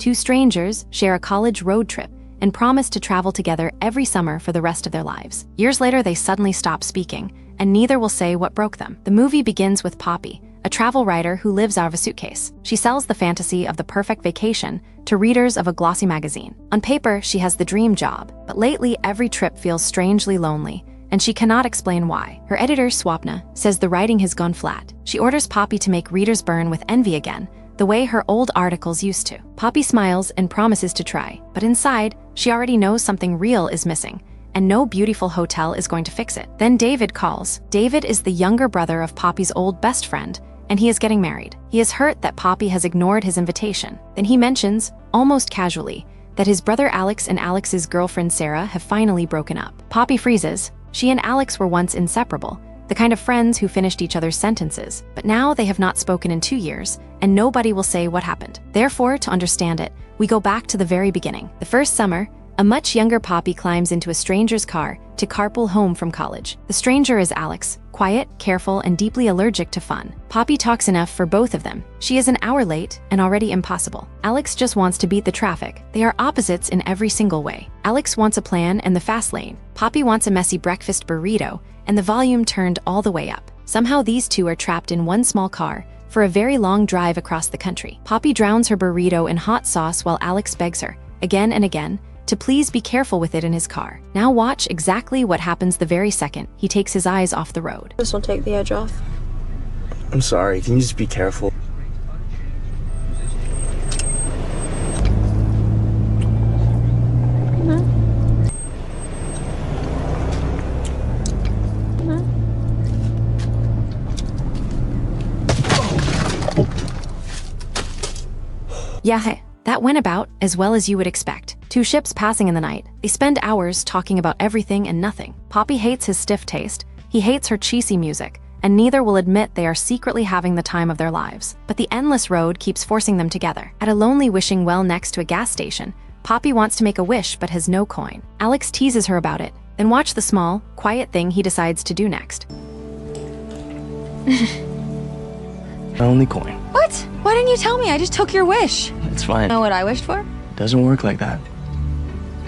Two strangers share a college road trip and promise to travel together every summer for the rest of their lives. Years later, they suddenly stop speaking, and neither will say what broke them. The movie begins with Poppy, a travel writer who lives out of a suitcase. She sells the fantasy of the perfect vacation to readers of a glossy magazine. On paper, she has the dream job, but lately every trip feels strangely lonely, and she cannot explain why. Her editor, Swapna, says the writing has gone flat. She orders Poppy to make readers burn with envy again, the way her old articles used to. Poppy smiles and promises to try, but inside, she already knows something real is missing, and no beautiful hotel is going to fix it. Then David calls. David is the younger brother of Poppy's old best friend, and he is getting married. He is hurt that Poppy has ignored his invitation. Then he mentions, almost casually, that his brother Alex and Alex's girlfriend Sarah have finally broken up. Poppy freezes. She and Alex were once inseparable, the kind of friends who finished each other's sentences, but now they have not spoken in 2 years, and nobody will say what happened. Therefore, to understand it, we go back to the very beginning. The first summer, a much younger Poppy climbs into a stranger's car to carpool home from college. The stranger is Alex, quiet, careful, and deeply allergic to fun. Poppy talks enough for both of them. She is an hour late and already impossible. Alex just wants to beat the traffic. They are opposites in every single way. Alex wants a plan and the fast lane. Poppy wants a messy breakfast burrito and the volume turned all the way up. Somehow these two are trapped in one small car for a very long drive across the country. Poppy drowns her burrito in hot sauce while Alex begs her, again and again, to please be careful with it in his car. Now watch exactly what happens the very second he takes his eyes off the road. This will take the edge off. I'm sorry, can you just be careful? Yeah, that went about as well as you would expect. Two ships passing in the night. They spend hours talking about everything and nothing. Poppy hates his stiff taste, he hates her cheesy music, and neither will admit they are secretly having the time of their lives. But the endless road keeps forcing them together. At a lonely wishing well next to a gas station, Poppy wants to make a wish but has no coin. Alex teases her about it, then watch the small, quiet thing he decides to do next. Only coin. What? Why didn't you tell me? I just took your wish. It's fine. Know what I wished for? Doesn't work like that.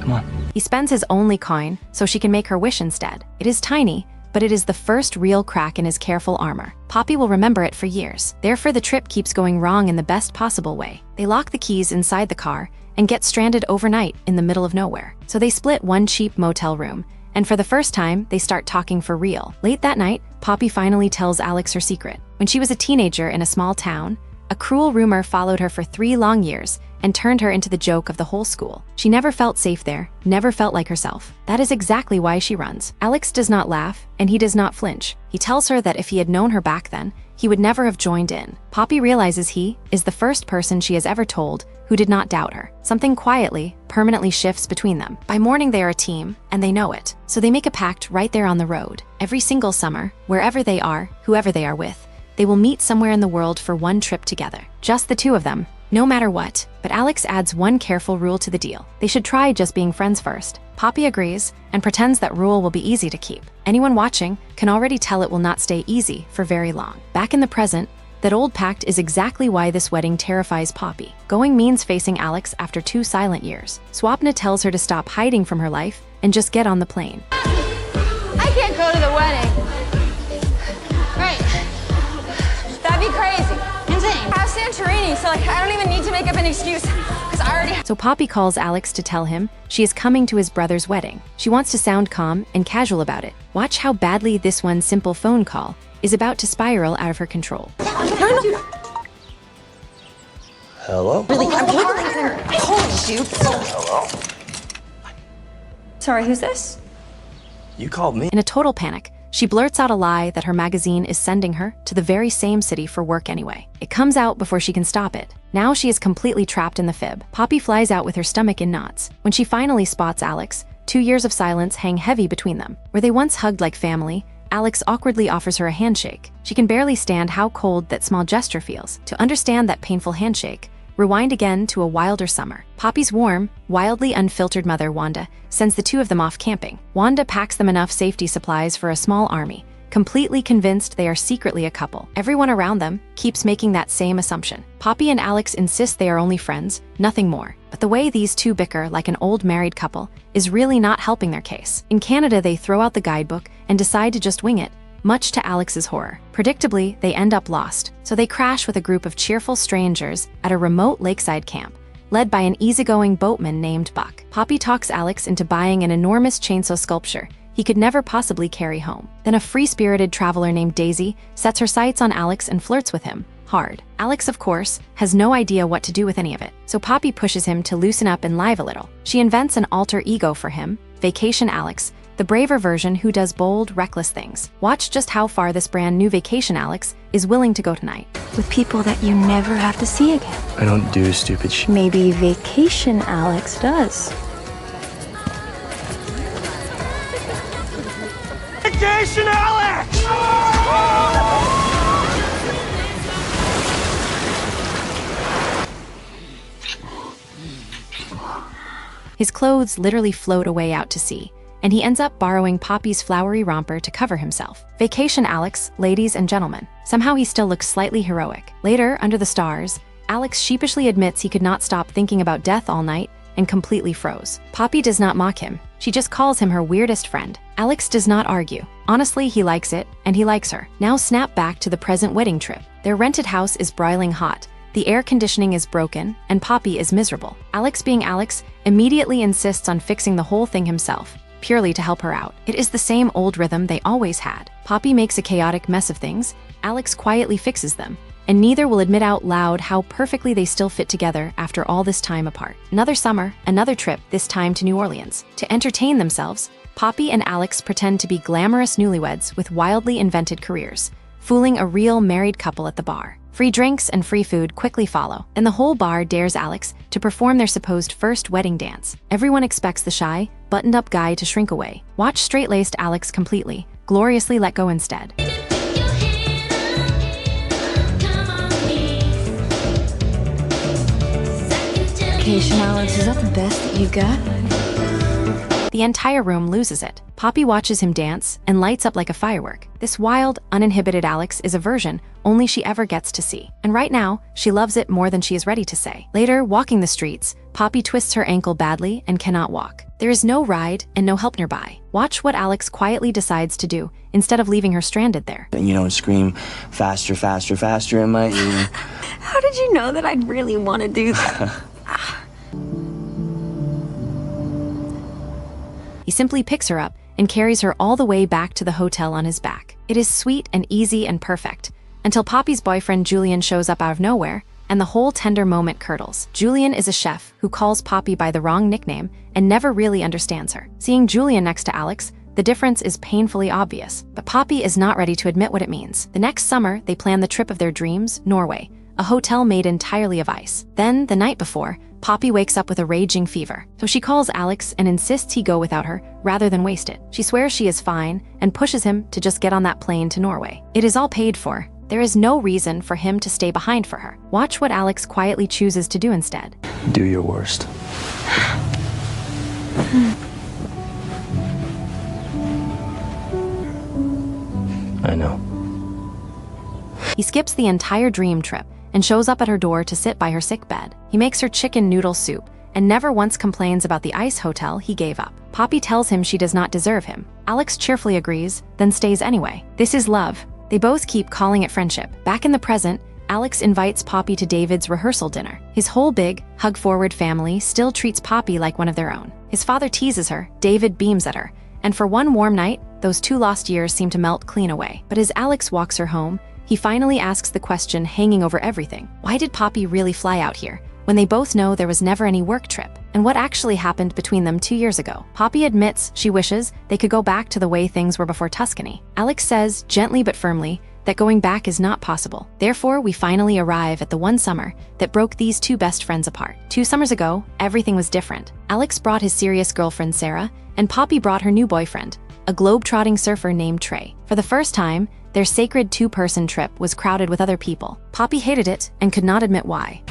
Come on. He spends his only coin so she can make her wish instead. It is tiny, but it is the first real crack in his careful armor. Poppy will remember it for years. Therefore, the trip keeps going wrong in the best possible way. They lock the keys inside the car and get stranded overnight in the middle of nowhere. So they split one cheap motel room, and for the first time, they start talking for real. Late that night, Poppy finally tells Alex her secret. When she was a teenager in a small town, a cruel rumor followed her for 3 long years and turned her into the joke of the whole school. She never felt safe there, never felt like herself. That is exactly why she runs. Alex does not laugh, and he does not flinch. He tells her that if he had known her back then, he would never have joined in. Poppy realizes he is the first person she has ever told who did not doubt her. Something quietly, permanently shifts between them. By morning, they are a team, and they know it. So they make a pact right there on the road. Every single summer, wherever they are, whoever they are with, they will meet somewhere in the world for one trip together. Just the two of them, no matter what. But Alex adds one careful rule to the deal. They should try just being friends first. Poppy agrees and pretends that rule will be easy to keep. Anyone watching can already tell it will not stay easy for very long. Back in the present, that old pact is exactly why this wedding terrifies Poppy. Going means facing Alex after 2 silent years. Swapna tells her to stop hiding from her life and just get on the plane. I can't go to the wedding. Right. That'd be crazy. Insane. I have Santorini, so I don't even need to make up an excuse, because I already. So Poppy calls Alex to tell him she is coming to his brother's wedding. She wants to sound calm and casual about it. Watch how badly this one simple phone call is about to spiral out of her control. Hello? Really, I'm wiggling. Holy dude. Hello? Sorry, who's this? You called me? In a total panic, she blurts out a lie that her magazine is sending her to the very same city for work anyway. It comes out before she can stop it. Now she is completely trapped in the fib. Poppy flies out with her stomach in knots. When she finally spots Alex, 2 years of silence hang heavy between them. Where they once hugged like family, Alex awkwardly offers her a handshake. She can barely stand how cold that small gesture feels. To understand that painful handshake, rewind again to a wilder summer. Poppy's warm, wildly unfiltered mother, Wanda, sends the two of them off camping. Wanda packs them enough safety supplies for a small army, completely convinced they are secretly a couple. Everyone around them keeps making that same assumption. Poppy and Alex insist they are only friends, nothing more. But the way these two bicker like an old married couple is really not helping their case. In Canada, they throw out the guidebook and decide to just wing it, much to Alex's horror. Predictably, they end up lost, so they crash with a group of cheerful strangers at a remote lakeside camp, led by an easygoing boatman named Buck. Poppy talks Alex into buying an enormous chainsaw sculpture he could never possibly carry home. Then a free-spirited traveler named Daisy sets her sights on Alex and flirts with him hard. Alex, of course, has no idea what to do with any of it, so Poppy pushes him to loosen up and live a little. She invents an alter ego for him, Vacation Alex, the braver version who does bold, reckless things. Watch just how far this brand new Vacation Alex is willing to go tonight. With people that you never have to see again. I don't do stupid shit. Maybe Vacation Alex does. Vacation Alex! His clothes literally float away out to sea, and he ends up borrowing Poppy's flowery romper to cover himself. Vacation Alex, ladies and gentlemen. Somehow he still looks slightly heroic. Later, under the stars, Alex sheepishly admits he could not stop thinking about death all night and completely froze. Poppy does not mock him. She just calls him her weirdest friend. Alex does not argue. Honestly, he likes it, and he likes her. Now snap back to the present wedding trip. Their rented house is broiling hot. The air conditioning is broken, and Poppy is miserable. Alex, being Alex, immediately insists on fixing the whole thing himself, purely to help her out. It is the same old rhythm they always had. Poppy makes a chaotic mess of things, Alex quietly fixes them, and neither will admit out loud how perfectly they still fit together after all this time apart. Another summer, another trip, this time to New Orleans. To entertain themselves, Poppy and Alex pretend to be glamorous newlyweds with wildly invented careers, fooling a real married couple at the bar. Free drinks and free food quickly follow, and the whole bar dares Alex to perform their supposed first wedding dance. Everyone expects the shy, buttoned-up guy to shrink away. Watch straight-laced Alex completely, gloriously let go instead. Vacation Alex, is that the best that you got? The entire room loses it. Poppy watches him dance and lights up like a firework. This wild, uninhibited Alex is a version only she ever gets to see. And right now, she loves it more than she is ready to say. Later, walking the streets, Poppy twists her ankle badly and cannot walk. There is no ride and no help nearby. Watch what Alex quietly decides to do instead of leaving her stranded there. And you don't scream faster, faster, faster in my ear. How did you know that I'd really want to do that? He simply picks her up and carries her all the way back to the hotel on his back. It is sweet and easy and perfect, until Poppy's boyfriend Julian shows up out of nowhere, and the whole tender moment curdles. Julian is a chef who calls Poppy by the wrong nickname and never really understands her. Seeing Julian next to Alex, the difference is painfully obvious, but Poppy is not ready to admit what it means. The next summer, they plan the trip of their dreams, Norway, a hotel made entirely of ice. Then, the night before, Poppy wakes up with a raging fever, so she calls Alex and insists he go without her rather than waste it. She swears she is fine and pushes him to just get on that plane to Norway. It is all paid for. There is no reason for him to stay behind for her. Watch what Alex quietly chooses to do instead. Do your worst. I know. He skips the entire dream trip and shows up at her door to sit by her sick bed. He makes her chicken noodle soup and never once complains about the ice hotel he gave up. Poppy tells him she does not deserve him. Alex cheerfully agrees, then stays anyway. This is love. They both keep calling it friendship. Back in the present, Alex invites Poppy to David's rehearsal dinner. His whole big, hug-forward family still treats Poppy like one of their own. His father teases her, David beams at her, and for one warm night, those 2 lost years seem to melt clean away. But as Alex walks her home, he finally asks the question hanging over everything. Why did Poppy really fly out here, when they both know there was never any work trip? And what actually happened between them 2 years ago? Poppy admits she wishes they could go back to the way things were before Tuscany. Alex says, gently but firmly, that going back is not possible. Therefore, we finally arrive at the one summer that broke these 2 best friends apart. 2 summers ago, everything was different. Alex brought his serious girlfriend, Sarah, and Poppy brought her new boyfriend, a globe-trotting surfer named Trey. For the first time, their sacred 2-person trip was crowded with other people. Poppy hated it and could not admit why.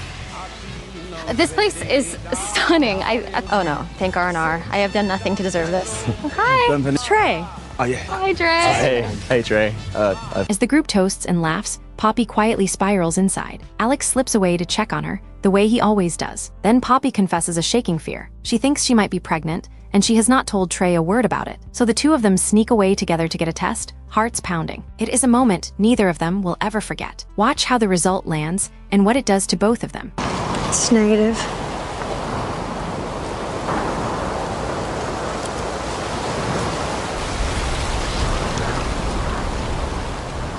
This place is stunning. Oh no, thank R&R. I have done nothing to deserve this. Hi, Trey. Oh, yeah. Hi, Dre. Hey, Trey. As the group toasts and laughs, Poppy quietly spirals inside. Alex slips away to check on her, the way he always does. Then Poppy confesses a shaking fear. She thinks she might be pregnant, and she has not told Trey a word about it. So the two of them sneak away together to get a test, hearts pounding. It is a moment neither of them will ever forget. Watch how the result lands and what it does to both of them. It's negative.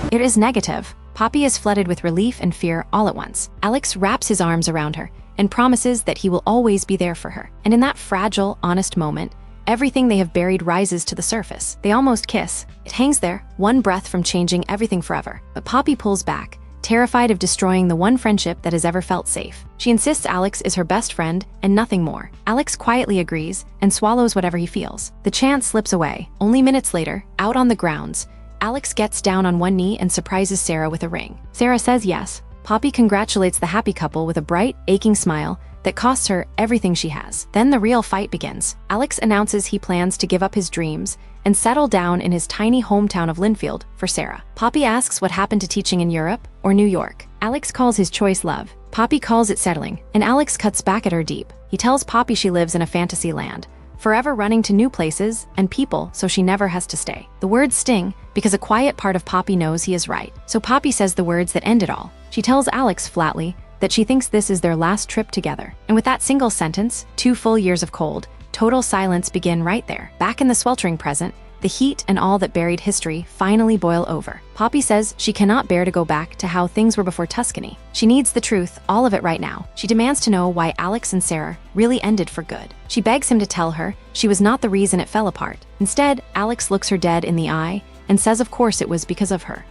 It is negative. Poppy is flooded with relief and fear all at once. Alex wraps his arms around her and promises that he will always be there for her. And in that fragile, honest moment, everything they have buried rises to the surface. They almost kiss. It hangs there, one breath from changing everything forever. But Poppy pulls back, terrified of destroying the one friendship that has ever felt safe. She insists Alex is her best friend and nothing more. Alex quietly agrees and swallows whatever he feels. The chance slips away. Only minutes later, out on the grounds, Alex gets down on one knee and surprises Sarah with a ring. Sarah says yes. Poppy congratulates the happy couple with a bright, aching smile that costs her everything she has. Then the real fight begins. Alex announces he plans to give up his dreams and settle down in his tiny hometown of Linfield for Sarah. Poppy asks what happened to teaching in Europe or New York. Alex calls his choice love. Poppy calls it settling, and Alex cuts back at her deep. He tells Poppy she lives in a fantasy land, forever running to new places and people so she never has to stay. The words sting because a quiet part of Poppy knows he is right. So Poppy says the words that end it all. She tells Alex flatly that she thinks this is their last trip together. And with that single sentence, 2 full years of cold, total silence begin right there. Back in the sweltering present, the heat and all that buried history finally boil over. Poppy says she cannot bear to go back to how things were before Tuscany. She needs the truth, all of it right now. She demands to know why Alex and Sarah really ended for good. She begs him to tell her she was not the reason it fell apart. Instead, Alex looks her dead in the eye and says of course it was because of her.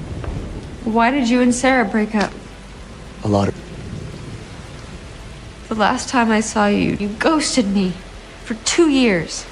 Why did you and Sarah break up? A lot of... The last time I saw you, you ghosted me for 2 years.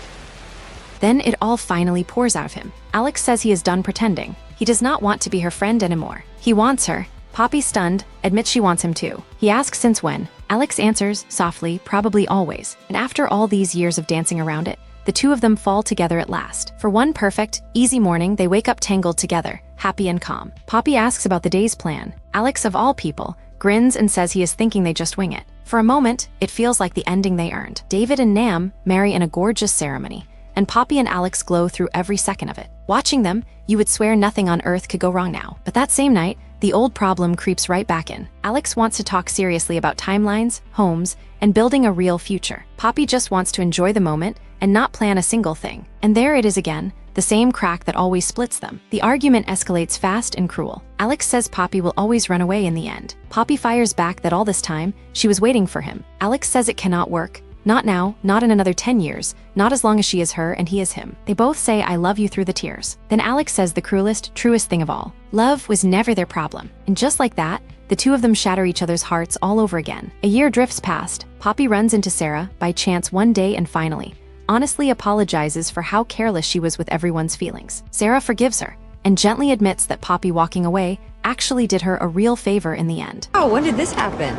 Then it all finally pours out of him. Alex says he is done pretending. He does not want to be her friend anymore. He wants her. Poppy, stunned, admits she wants him too. He asks since when. Alex answers, softly, probably always. And after all these years of dancing around it, the two of them fall together at last. For one perfect, easy morning, they wake up tangled together, happy and calm. Poppy asks about the day's plan. Alex, of all people, grins and says he is thinking they just wing it. For a moment, it feels like the ending they earned. David and Nam marry in a gorgeous ceremony, and Poppy and Alex glow through every second of it. Watching them, you would swear nothing on earth could go wrong now. But that same night, the old problem creeps right back in. Alex wants to talk seriously about timelines, homes, and building a real future. Poppy just wants to enjoy the moment and not plan a single thing. And there it is again, the same crack that always splits them. The argument escalates fast and cruel. Alex says Poppy will always run away in the end. Poppy fires back that all this time, she was waiting for him. Alex says it cannot work. Not now, not in another 10 years, not as long as she is her and he is him. They both say I love you through the tears. Then Alex says the cruelest, truest thing of all. Love was never their problem. And just like that, the two of them shatter each other's hearts all over again. A year drifts past. Poppy runs into Sarah by chance one day and finally, honestly apologizes for how careless she was with everyone's feelings. Sarah forgives her and gently admits that Poppy walking away actually did her a real favor in the end. Oh, when did this happen?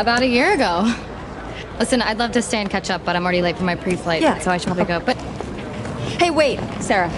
About a year ago. Listen, I'd love to stay and catch up, but I'm already late for my pre-flight, Yeah. so I should probably go. But Hey, wait, Sarah.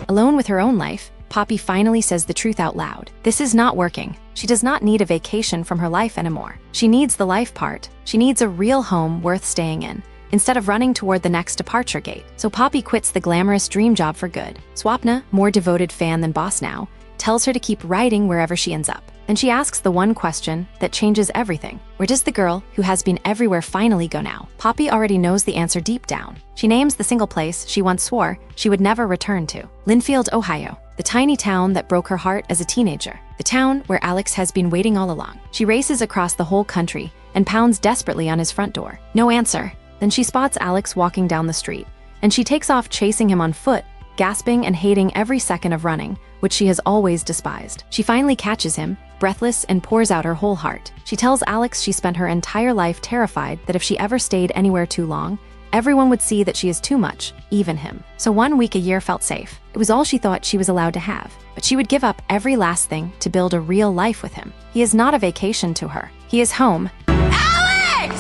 Alone with her own life, Poppy finally says the truth out loud. This is not working. She does not need a vacation from her life anymore. She needs the life part. She needs a real home worth staying in, instead of running toward the next departure gate. So Poppy quits the glamorous dream job for good. Swapna, more devoted fan than boss now, tells her to keep writing wherever she ends up. Then she asks the one question that changes everything. Where does the girl who has been everywhere finally go now? Poppy already knows the answer deep down. She names the single place she once swore she would never return to. Linfield, Ohio, the tiny town that broke her heart as a teenager. The town where Alex has been waiting all along. She races across the whole country and pounds desperately on his front door. No answer. Then she spots Alex walking down the street, and she takes off chasing him on foot, gasping and hating every second of running, which she has always despised. She finally catches him, breathless, and pours out her whole heart. She tells Alex she spent her entire life terrified that if she ever stayed anywhere too long, everyone would see that she is too much, even him. So 1 week a year felt safe. It was all she thought she was allowed to have. But she would give up every last thing to build a real life with him. He is not a vacation to her. He is home. Alex!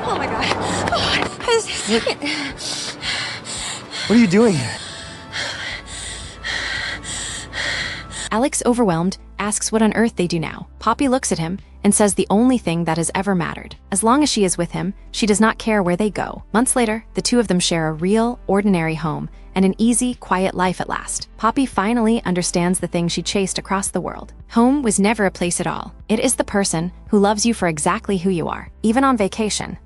Oh my God. Oh, What are you doing here? Alex, overwhelmed, asks what on earth they do now. Poppy looks at him and says the only thing that has ever mattered. As long as she is with him, she does not care where they go. Months later, the two of them share a real, ordinary home and an easy, quiet life at last. Poppy finally understands the thing she chased across the world. Home was never a place at all. It is the person who loves you for exactly who you are, even on vacation.